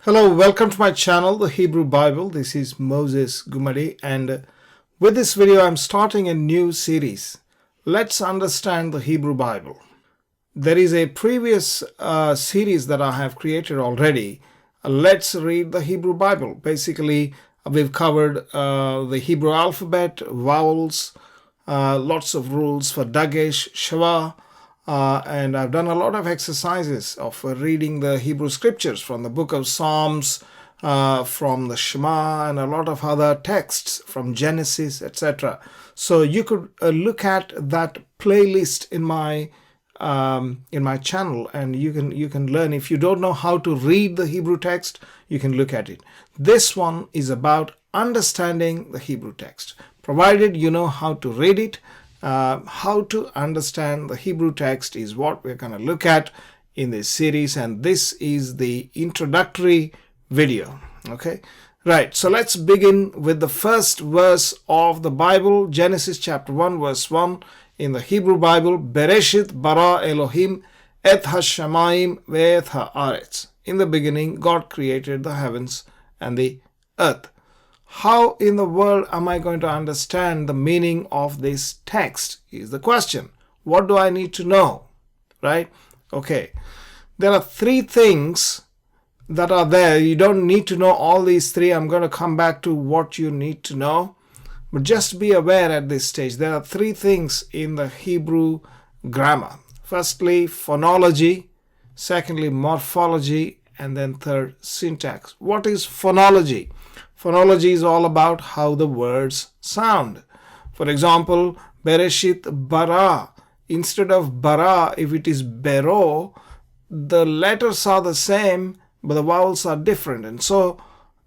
Hello, welcome to my channel, The Hebrew Bible. This is Moses Gumadi, and with this video I'm starting a new series. Let's understand the Hebrew Bible. There is a previous series that I have created already. Let's read the Hebrew Bible. Basically, we've covered the Hebrew alphabet, vowels, lots of rules for Dagesh, Shava, and I've done a lot of exercises of reading the Hebrew scriptures from the book of Psalms, from the Shema, and a lot of other texts from Genesis, etc. So you could look at that playlist in my channel, and you can learn. If you don't know how to read the Hebrew text, you can look at it. This one is about understanding the Hebrew text. Provided you know how to read it, how to understand the Hebrew text is what we're going to look at in this series, and this is the introductory video. Okay, right, so let's begin with the first verse of the Bible, Genesis chapter 1 verse 1 in the Hebrew Bible. Bereshit bara Elohim et hashamayim ve'et haaretz. In the beginning God created the heavens and the earth. How in the world am I going to understand the meaning of this text is the question. What do I need to know? Right? Okay. There are three things that are there. You don't need to know all these three. I'm going to come back to what you need to know. But just be aware at this stage. There are three things in the Hebrew grammar. Firstly, phonology. Secondly, morphology. And then third, syntax. What is phonology? Phonology is all about how the words sound. For example, Bereshit bara. Instead of bara, if it is bero, the letters are the same, but the vowels are different. And so,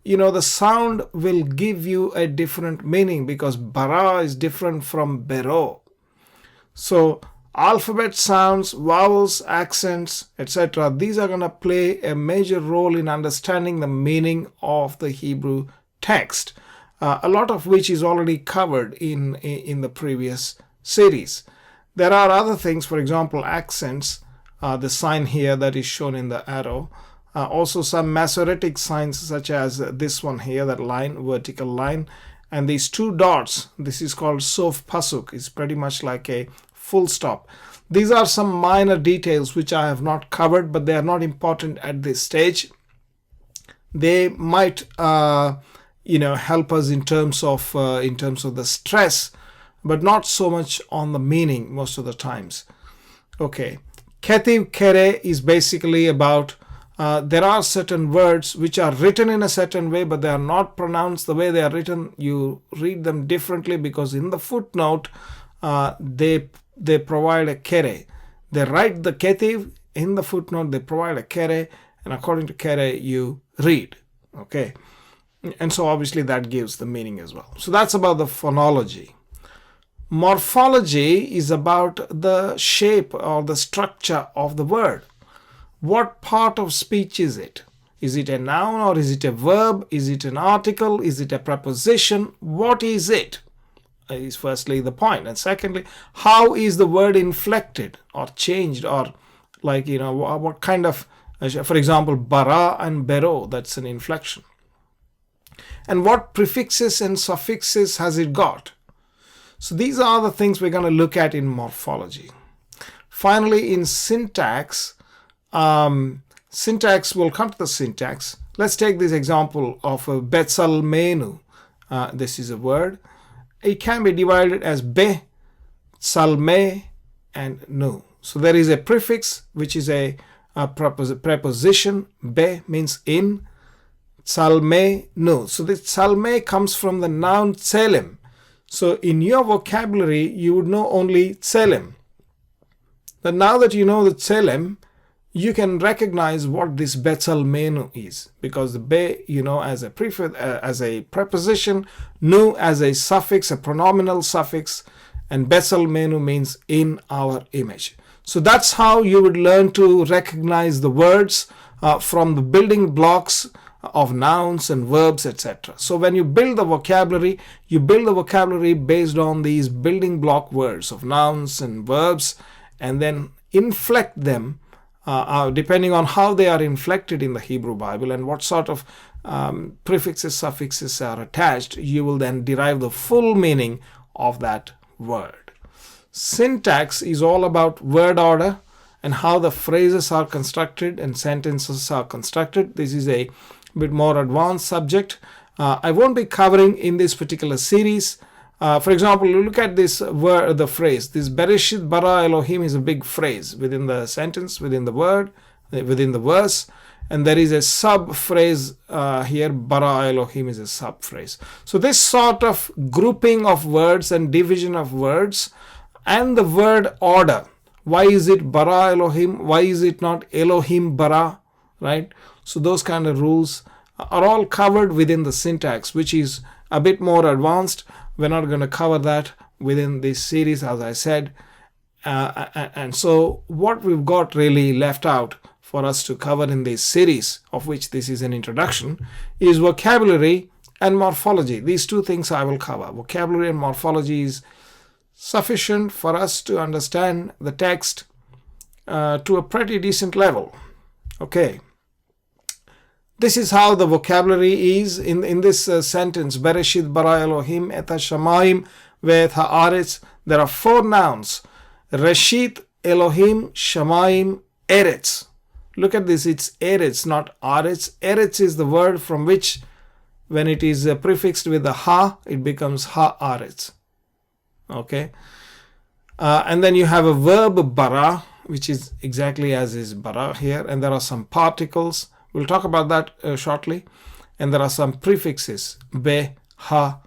the sound will give you a different meaning because bara is different from bero. So, alphabet sounds, vowels, accents, etc. These are going to play a major role in understanding the meaning of the Hebrew text, a lot of which is already covered in the previous series. There are other things, for example, accents, the sign here that is shown in the arrow. Also some Masoretic signs such as this one here, that line, vertical line, and these two dots. This is called sof pasuk. It's pretty much like a full stop. These are some minor details which I have not covered, but they are not important at this stage. They might help us in terms of the stress, but not so much on the meaning most of the times. Okay, ketiv kere is basically about there are certain words which are written in a certain way, but they are not pronounced the way they are written. You read them differently because in the footnote they provide a kere. They write the ketiv in the footnote. They provide a kere, and according to kere you read. Okay. And so obviously that gives the meaning as well. So that's about the phonology. Morphology is about the shape or the structure of the word. What part of speech is it? Is it a noun or is it a verb? Is it an article? Is it a preposition? What is it? Is firstly the point. And secondly, how is the word inflected or changed, or what kind of, for example, bara and bero, that's an inflection. And what prefixes and suffixes has it got? So these are the things we're going to look at in morphology. Finally, in syntax, we'll come to the syntax. Let's take this example of a betsalmenu. This is a word. It can be divided as be, salme, and nu. So there is a prefix which is a preposition. Be means in. Salme, no. So the salme comes from the noun tselem. So in your vocabulary, you would know only tselem. But now that you know the tselem, you can recognize what this betsalmenu is, because the be, as a prefix, as a preposition, nu as a suffix, a pronominal suffix, and betsalmenu means in our image. So that's how you would learn to recognize the words from the building blocks of nouns and verbs, etc. So when you build the vocabulary based on these building block words of nouns and verbs, and then inflect them depending on how they are inflected in the Hebrew Bible and what sort of prefixes, suffixes are attached, you will then derive the full meaning of that word. Syntax is all about word order and how the phrases are constructed and sentences are constructed. This is a bit more advanced subject. I won't be covering in this particular series. For example, you look at this word, the phrase, this Bereshit bara Elohim is a big phrase within the sentence, within the word, within the verse, and there is a sub phrase here, bara Elohim is a sub phrase. So this sort of grouping of words and division of words and the word order, why is it bara Elohim, why is it not Elohim bara, right? So those kind of rules are all covered within the syntax, which is a bit more advanced. We're not going to cover that within this series, as I said. And so what we've got really left out for us to cover in this series, of which this is an introduction, is vocabulary and morphology. These two things I will cover. Vocabulary and morphology is sufficient for us to understand the text to a pretty decent level. Okay. This is how the vocabulary is in this sentence. Bereshit bara Elohim et ha-shamayim ve'et ha'aretz. There are 4 nouns. Reshit, Elohim, Shamayim, Eretz. Look at this. It's Eretz, not Aretz. Eretz is the word from which, when it is prefixed with the ha, it becomes ha-aretz. Okay. And then you have a verb bara, which is exactly as is bara here. And there are some particles. We'll talk about that shortly. And there are some prefixes. Be, ha,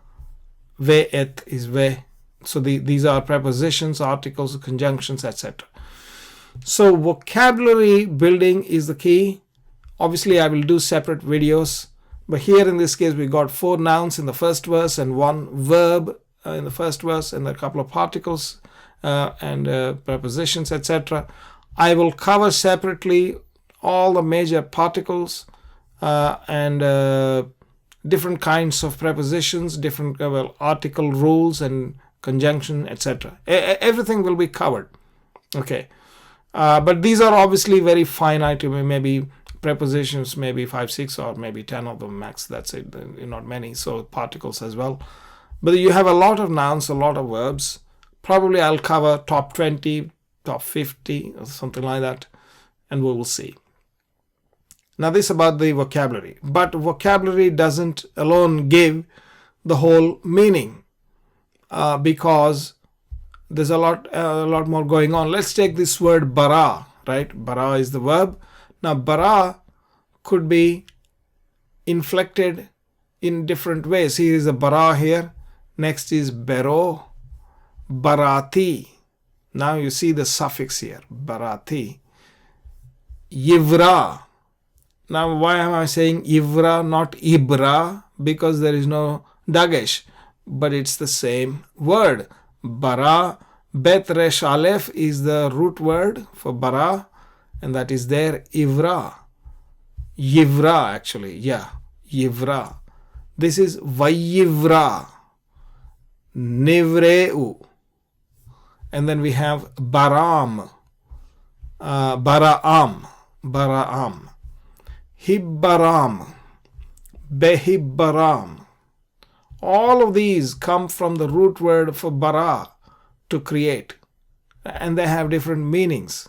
ve, et is ve. So these are prepositions, articles, conjunctions, etc. So vocabulary building is the key. Obviously, I will do separate videos. But here in this case, we got 4 nouns in the first verse and 1 verb in the first verse and a couple of particles and prepositions, etc. I will cover separately all the major particles and different kinds of prepositions, different article rules and conjunction, etc. Everything will be covered. Okay. But these are obviously very finite. Maybe prepositions, maybe 5, 6, or maybe 10 of them max. That's it. Not many. So particles as well. But you have a lot of nouns, a lot of verbs. Probably I'll cover top 20, top 50, or something like that. And we will see. Now this about the vocabulary. But vocabulary doesn't alone give the whole meaning. Because there's a lot more going on. Let's take this word bara, right? Bara is the verb. Now bara could be inflected in different ways. Here is a bara here. Next is bero, barati. Now you see the suffix here, barati. Yivra. Now why am I saying Ivra, not Ibra? Because there is no dagesh. But it's the same word. Bara, Bet Resh Aleph is the root word for bara, and that is there, Ivra. Yivra actually, yeah, Yivra. This is Vayivra, Nivreu. And then we have Baram, Baraam, Baraam. Hibbaram, Behibbaram. All of these come from the root word for bara, to create. And they have different meanings.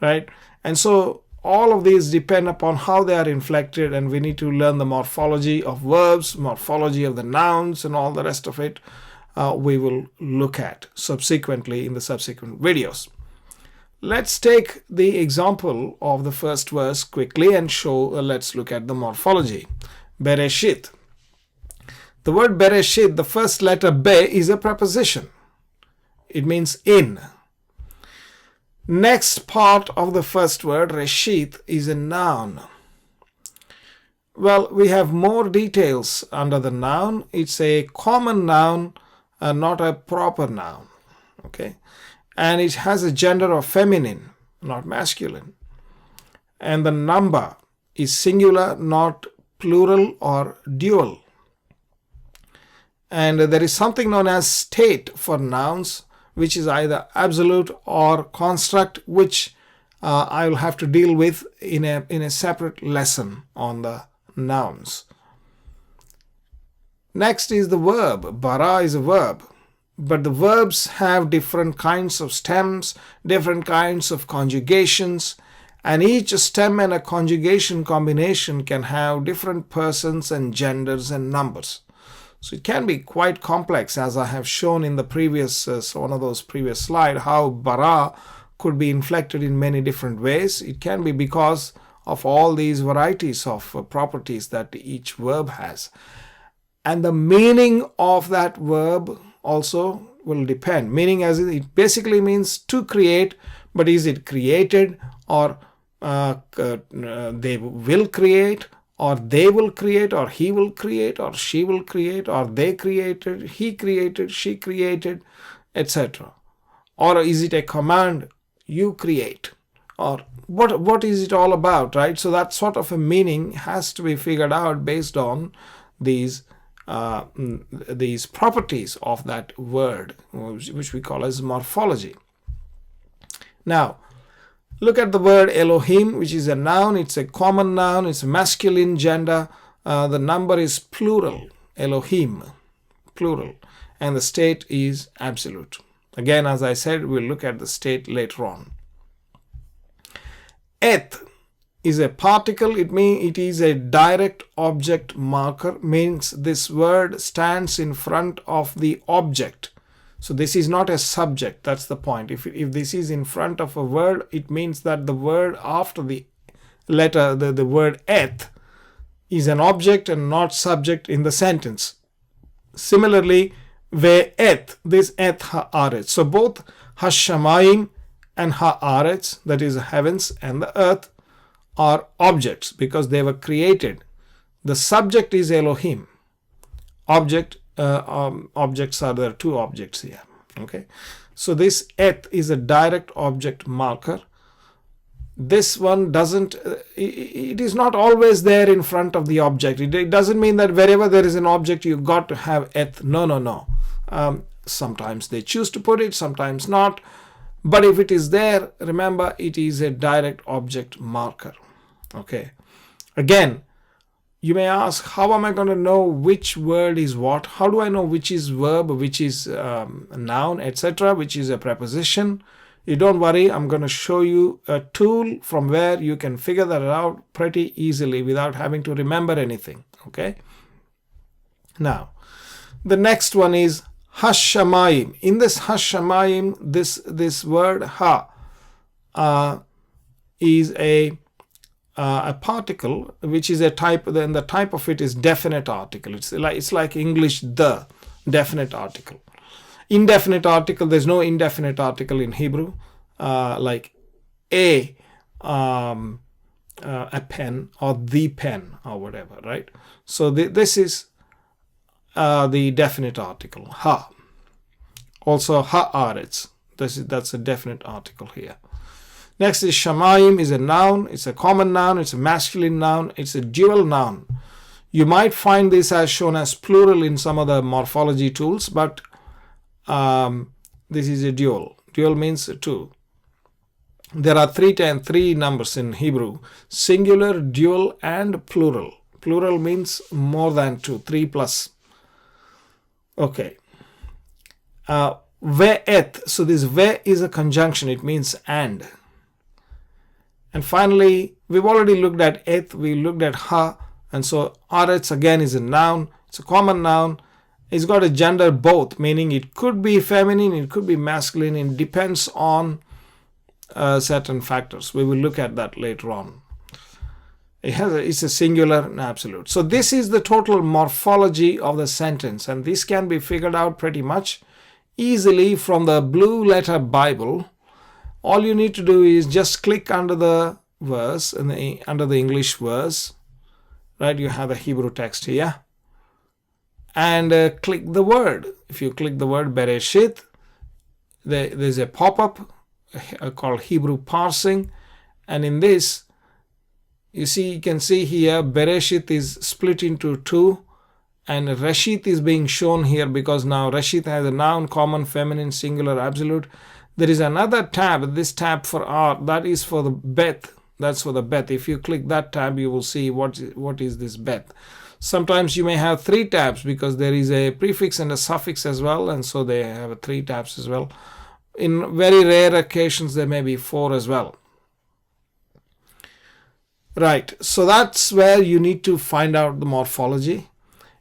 Right? And so all of these depend upon how they are inflected, and we need to learn the morphology of verbs, morphology of the nouns, and all the rest of it we will look at subsequently in the subsequent videos. Let's take the example of the first verse quickly and show, let's look at the morphology. Bereshit. The word Bereshit, the first letter Be is a preposition. It means in. Next part of the first word, Reshit, is a noun. Well, we have more details under the noun. It's a common noun and not a proper noun. Okay. And it has a gender of feminine, not masculine. And the number is singular, not plural or dual. And there is something known as state for nouns, which is either absolute or construct, which I will have to deal with in a separate lesson on the nouns. Next is the verb. Bara is a verb. But the verbs have different kinds of stems, different kinds of conjugations, and each stem and a conjugation combination can have different persons and genders and numbers. So it can be quite complex, as I have shown in the previous, one of those previous slides, how bara could be inflected in many different ways. It can be because of all these varieties of properties that each verb has. And the meaning of that verb also will depend. Meaning, as it basically means to create, but is it created, or they will create, or they will create, or he will create, or she will create, or they created, he created, she created, etc. Or is it a command, you create, or what is it all about, right? So that sort of a meaning has to be figured out based on these properties of that word, which we call as morphology. Now, look at the word Elohim, which is a noun. It's a common noun. It's a masculine gender. The number is plural, Elohim, plural, and the state is absolute. Again, as I said, we'll look at the state later on. Eth is a particle. It is a direct object marker, means this word stands in front of the object. So this is not a subject. That's the point. If this is in front of a word, it means that the word after the letter, the word eth, is an object and not subject in the sentence. Similarly, ve eth, this eth haaretz. So both hashamayim and haaretz, that is heavens and the earth, are objects because they were created. The subject is Elohim. Objects are there, two objects here. Okay, so this eth is a direct object marker. This one doesn't, it is not always there in front of the object. It doesn't mean that wherever there is an object you got to have eth. No. Sometimes they choose to put it, sometimes not. But if it is there, remember, it is a direct object marker. Okay. Again, you may ask, how am I going to know which word is what? How do I know which is verb, which is a noun, etc., which is a preposition? You don't worry, I'm going to show you a tool from where you can figure that out pretty easily without having to remember anything. Okay. Now, the next one is hashamayim. In this hashamayim, this word ha is a particle, which is a type. Then the type of it is definite article. It's like English the definite article. Indefinite article, there's no indefinite article in Hebrew, like a pen or the pen or whatever, right? So this is the definite article, ha. Also haaretz, that's a definite article here. Next is shamayim, is a noun. It's a common noun. It's a masculine noun. It's a dual noun. You might find this as shown as plural in some of the morphology tools, but this is a dual. Dual means two. There are three numbers in Hebrew: singular, dual, and plural. Plural means more than two, 3 plus. Okay. Ve'et. So this ve is a conjunction. It means and. And finally, we've already looked at eth, we looked at ha, and so aretz again is a noun. It's a common noun. It's got a gender both, meaning it could be feminine, it could be masculine. It depends on certain factors. We will look at that later on. It's a singular and absolute. So this is the total morphology of the sentence, and this can be figured out pretty much easily from the Blue Letter Bible. All you need to do is just click under the verse, under the English verse, right? You have the Hebrew text here, and click the word. If you click the word Bereshit, there's a pop-up called Hebrew parsing, and in this, you can see here Bereshit is split into two, and Reshit is being shown here because now Reshit has a noun, common, feminine, singular, absolute. There is another tab, this tab for R, that is for the Beth. That's for the Beth. If you click that tab, you will see what is this Beth. Sometimes you may have 3 tabs because there is a prefix and a suffix as well, and so they have 3 tabs as well. In very rare occasions, there may be 4 as well. Right, so that's where you need to find out the morphology.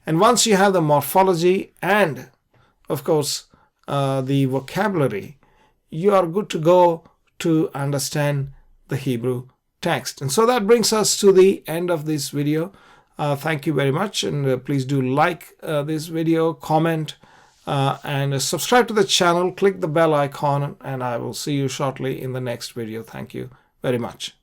And once you have the morphology and, of course, the vocabulary, you are good to go to understand the Hebrew text. And so that brings us to the end of this video. Thank you very much, and please do like this video, comment, and subscribe to the channel. Click the bell icon, and I will see you shortly in the next video. Thank you very much.